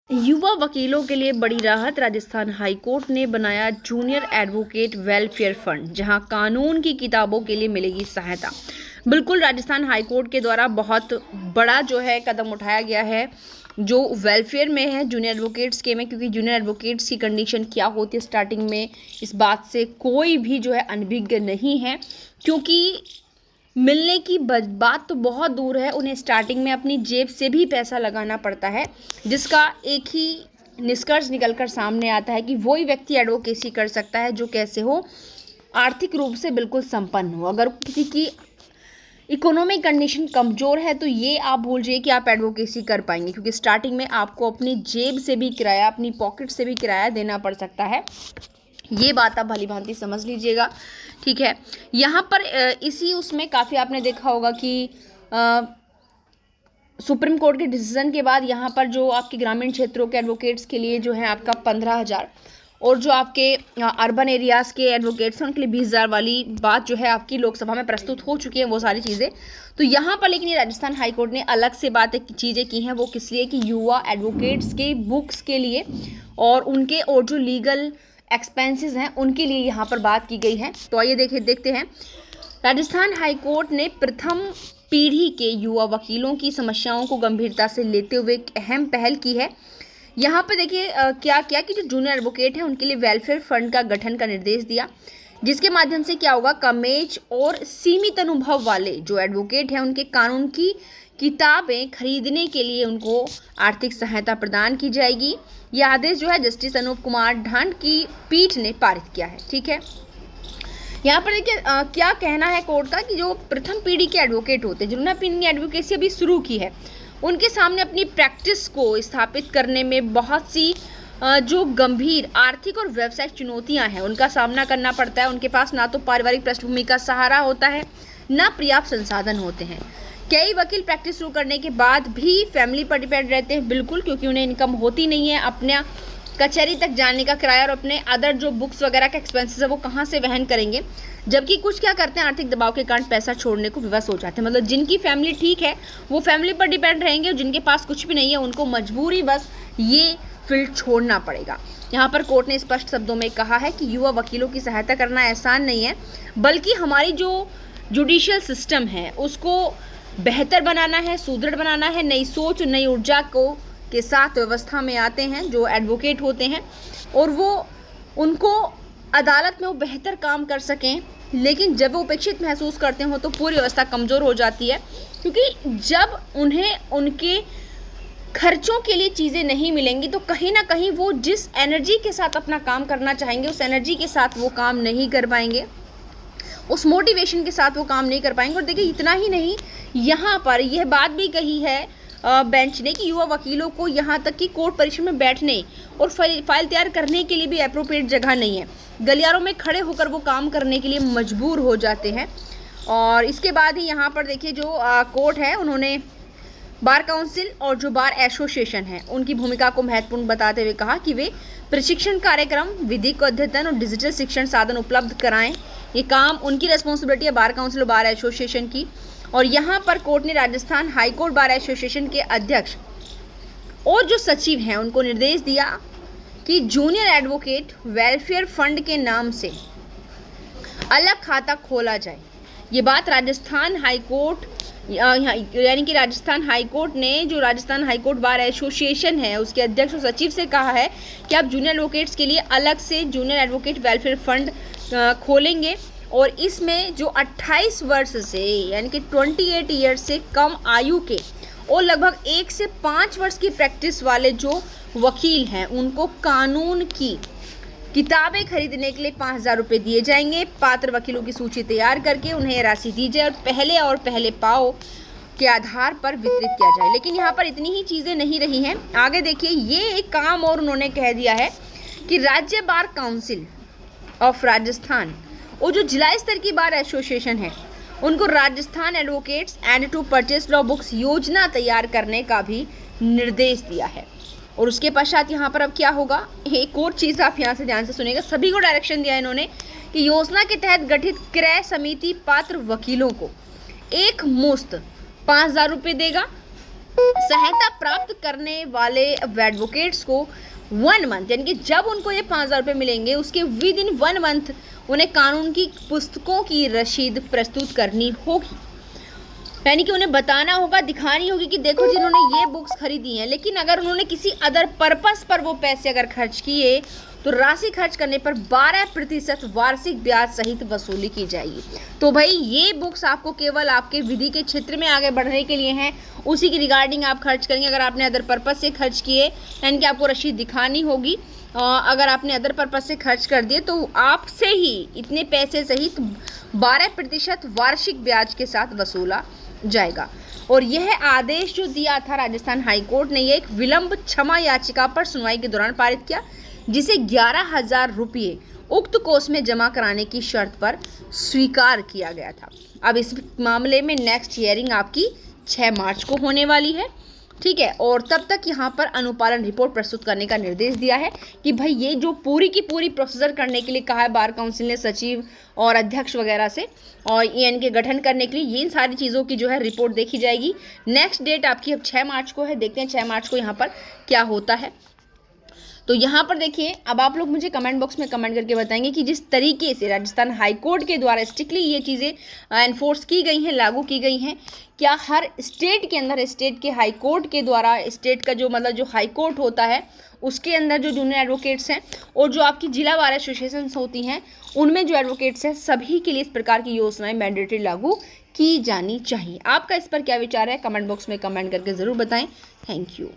युवा वकीलों के लिए बड़ी राहत। राजस्थान हाईकोर्ट ने बनाया जूनियर एडवोकेट वेलफेयर फंड, जहां कानून की किताबों के लिए मिलेगी सहायता। बिल्कुल, राजस्थान हाईकोर्ट के द्वारा बहुत बड़ा जो है कदम उठाया गया है जो वेलफेयर में है जूनियर एडवोकेट्स के में, क्योंकि जूनियर एडवोकेट्स की कंडीशन क्या होती है स्टार्टिंग में, इस बात से कोई भी जो है अनभिज्ञ नहीं है। क्योंकि मिलने की बात तो बहुत दूर है, उन्हें स्टार्टिंग में अपनी जेब से भी पैसा लगाना पड़ता है, जिसका एक ही निष्कर्ष निकलकर सामने आता है कि वही व्यक्ति एडवोकेसी कर सकता है जो कैसे हो, आर्थिक रूप से बिल्कुल संपन्न हो। अगर किसी की इकोनॉमिक कंडीशन कमज़ोर है तो ये आप भूल जाइए कि आप एडवोकेसी कर पाएंगे, क्योंकि स्टार्टिंग में आपको अपनी जेब से भी किराया, अपनी पॉकेट से भी किराया देना पड़ सकता है। ये बात आप भली भांति समझ लीजिएगा, ठीक है। यहाँ पर इसी उसमें काफ़ी आपने देखा होगा कि सुप्रीम कोर्ट के डिसीजन के बाद यहाँ पर जो आपके ग्रामीण क्षेत्रों के एडवोकेट्स के लिए जो है आपका 15,000, और जो आपके अर्बन एरियाज़ के एडवोकेट्स हैं उनके लिए 20,000 वाली बात जो है आपकी लोकसभा में प्रस्तुत हो चुकी है, वो सारी चीज़ें। तो यहाँ पर लेकिन ये राजस्थान हाईकोर्ट ने अलग से चीज़ें की हैं, वो किस लिए कि युवा एडवोकेट्स के बुक्स के लिए और जो लीगल एक्सपेंसेस हैं उनके लिए यहाँ पर बात की गई है। तो आइए देखते हैं। राजस्थान हाईकोर्ट ने प्रथम पीढ़ी के युवा वकीलों की समस्याओं को गंभीरता से लेते हुए एक अहम पहल की है। यहाँ पर देखिए क्या कि जो जूनियर एडवोकेट हैं उनके लिए वेलफेयर फंड का गठन का निर्देश दिया, जिसके माध्यम से क्या होगा, कम एज और सीमित अनुभव वाले जो एडवोकेट हैं उनके कानून की किताबें खरीदने के लिए उनको आर्थिक सहायता प्रदान की जाएगी। यह आदेश जो है जस्टिस अनूप कुमार ढांड की पीठ ने पारित किया है, ठीक है। यहाँ पर देखिए क्या कहना है कोर्ट का कि जो प्रथम पीढ़ी के एडवोकेट होते हैं जिन्होंने अपनी एडवोकेसी अभी शुरू की है, उनके सामने अपनी प्रैक्टिस को स्थापित करने में बहुत सी जो गंभीर आर्थिक और व्यावसायिक चुनौतियां हैं उनका सामना करना पड़ता है। उनके पास ना तो पारिवारिक पृष्ठभूमि का सहारा होता है, ना पर्याप्त संसाधन होते हैं। कई वकील प्रैक्टिस शुरू करने के बाद भी फैमिली पर डिपेंड रहते हैं, बिल्कुल, क्योंकि उन्हें इनकम होती नहीं है। अपना कचहरी तक जाने का किराया और अपने अदर जो बुक्स वगैरह का एक्सपेंसेस है वो कहाँ से वहन करेंगे। जबकि कुछ क्या करते हैं, आर्थिक दबाव के कारण पैसा छोड़ने को विवश हो जाते हैं। मतलब जिनकी फैमिली ठीक है वो फैमिली पर डिपेंड रहेंगे, और जिनके पास कुछ भी नहीं है उनको मजबूरी बस ये फील्ड छोड़ना पड़ेगा। यहाँ पर कोर्ट ने स्पष्ट शब्दों में कहा है कि युवा वकीलों की सहायता करना आसान नहीं है, बल्कि हमारी जो जुडिशियल सिस्टम है उसको बेहतर बनाना है, सुदृढ़ बनाना है। नई सोच और नई ऊर्जा के साथ व्यवस्था में आते हैं जो एडवोकेट होते हैं, और वो उनको अदालत में वो बेहतर काम कर सकें। लेकिन जब वो उपेक्षित महसूस करते हो तो पूरी व्यवस्था कमज़ोर हो जाती है, क्योंकि जब उन्हें उनके खर्चों के लिए चीज़ें नहीं मिलेंगी तो कहीं ना कहीं वो जिस एनर्जी के साथ अपना काम करना चाहेंगे उस एनर्जी के साथ वो काम नहीं कर पाएंगे, उस मोटिवेशन के साथ वो काम नहीं कर पाएंगे। और देखिए इतना ही नहीं, यहाँ पर यह बात भी कही है बेंच ने कि युवा वकीलों को यहाँ तक कि कोर्ट परिसर में बैठने और फाइल तैयार करने के लिए भी अप्रोप्रिएट जगह नहीं है। गलियारों में खड़े होकर वो काम करने के लिए मजबूर हो जाते हैं। और इसके बाद ही यहाँ पर देखिए जो कोर्ट है उन्होंने बार काउंसिल और जो बार एसोसिएशन है उनकी भूमिका को महत्वपूर्ण बताते हुए कहा कि वे प्रशिक्षण कार्यक्रम, विधिक अध्ययन और डिजिटल शिक्षण साधन उपलब्ध कराएं। ये काम उनकी रिस्पॉन्सिबिलिटी है, बार काउंसिल और बार एसोसिएशन की। और यहाँ पर कोर्ट ने राजस्थान हाईकोर्ट बार एसोसिएशन के अध्यक्ष और जो सचिव हैं उनको निर्देश दिया कि जूनियर एडवोकेट वेलफेयर फंड के नाम से अलग खाता खोला जाए। ये बात राजस्थान हाईकोर्ट यानी कि राजस्थान हाईकोर्ट ने जो राजस्थान हाईकोर्ट बार एसोसिएशन है उसके अध्यक्ष और सचिव से कहा है कि आप जूनियर एडवोकेट्स के लिए अलग से जूनियर एडवोकेट वेलफेयर फंड खोलेंगे, और इसमें जो 28 वर्ष से यानी कि 28 ईयर से कम आयु के और लगभग 1 से 5 वर्ष की प्रैक्टिस वाले जो वकील हैं उनको कानून की किताबें खरीदने के लिए 5,000 रुपये दिए जाएंगे। पात्र वकीलों की सूची तैयार करके उन्हें राशि दी जाए और पहले पाओ के आधार पर वितरित किया जाए। लेकिन यहाँ पर इतनी ही चीज़ें नहीं रही हैं, आगे देखिए ये एक काम और उन्होंने कह दिया है कि राज्य बार काउंसिल ऑफ राजस्थान और जो जिला स्तर की बार एसोसिएशन है उनको Rajasthan advocates and to purchase law books योजना तैयार करने का भी निर्देश दिया है। और उसके पश्चात यहाँ पर अब क्या होगा, एक और चीज़ आप यहाँ से ध्यान से सुनिएगा। सभी को डायरेक्शन दिया इन्होंने कि योजना के तहत गठित क्रय समिति पात्र वकीलों को एक मुश्त 5,000 रुपये देगा सहायता प्राप्त करने वाले एडवोकेट्स को 1 मंथ, यानी कि जब उनको ये 5,000 रुपये मिलेंगे उसके विद इन 1 मंथ उन्हें कानून की पुस्तकों की रसीद प्रस्तुत करनी होगी। यानी कि उन्हें बताना होगा, दिखानी होगी कि देखो जिन्होंने ये बुक्स खरीदी हैं, लेकिन अगर उन्होंने किसी अदर पर्पस पर वो पैसे अगर खर्च किए तो राशि खर्च करने पर 12% वार्षिक ब्याज सहित वसूली की जाएगी। तो भाई ये बुक्स आपको केवल आपके विधि के क्षेत्र में आगे बढ़ने के लिए हैं, उसी की रिगार्डिंग आप खर्च करेंगे। अगर आपने अदर पर्पस से खर्च किए यानी कि आपको रसीद दिखानी होगी। अगर आपने अदर पर्पस से खर्च कर दिए तो आपसे ही इतने पैसे सहित 12% वार्षिक ब्याज के साथ वसूला जाएगा। और यह आदेश जो दिया था राजस्थान हाईकोर्ट ने, यह एक विलंब क्षमा याचिका पर सुनवाई के दौरान पारित किया, जिसे 11,000 रुपये उक्त कोष में जमा कराने की शर्त पर स्वीकार किया गया था। अब इस मामले में नेक्स्ट हियरिंग आपकी 6 मार्च को होने वाली है, ठीक है। और तब तक यहाँ पर अनुपालन रिपोर्ट प्रस्तुत करने का निर्देश दिया है कि भाई ये जो पूरी की पूरी प्रोसीजर करने के लिए कहा है बार काउंसिल ने सचिव और अध्यक्ष वगैरह से, और EN के गठन करने के लिए ये इन सारी चीज़ों की जो है रिपोर्ट देखी जाएगी। नेक्स्ट डेट आपकी अब 6 मार्च को है, देखते हैं 6 मार्च को यहाँ पर क्या होता है। तो यहाँ पर देखिए, अब आप लोग मुझे कमेंट बॉक्स में कमेंट करके बताएंगे कि जिस तरीके से राजस्थान हाईकोर्ट के द्वारा स्ट्रिक्टली ये चीज़ें एनफोर्स की गई हैं, लागू की गई हैं, क्या हर स्टेट के अंदर स्टेट के हाई कोर्ट के द्वारा स्टेट का जो मतलब जो हाई कोर्ट होता है उसके अंदर जो जूनियर एडवोकेट्स हैं और जो आपकी जिला बार एसोसिएशंस होती हैं उनमें जो एडवोकेट्स हैं सभी के लिए इस प्रकार की योजनाएं मैंडेटरी लागू की जानी चाहिए। आपका इस पर क्या विचार है कमेंट बॉक्स में कमेंट करके ज़रूर बताएं। Thank you.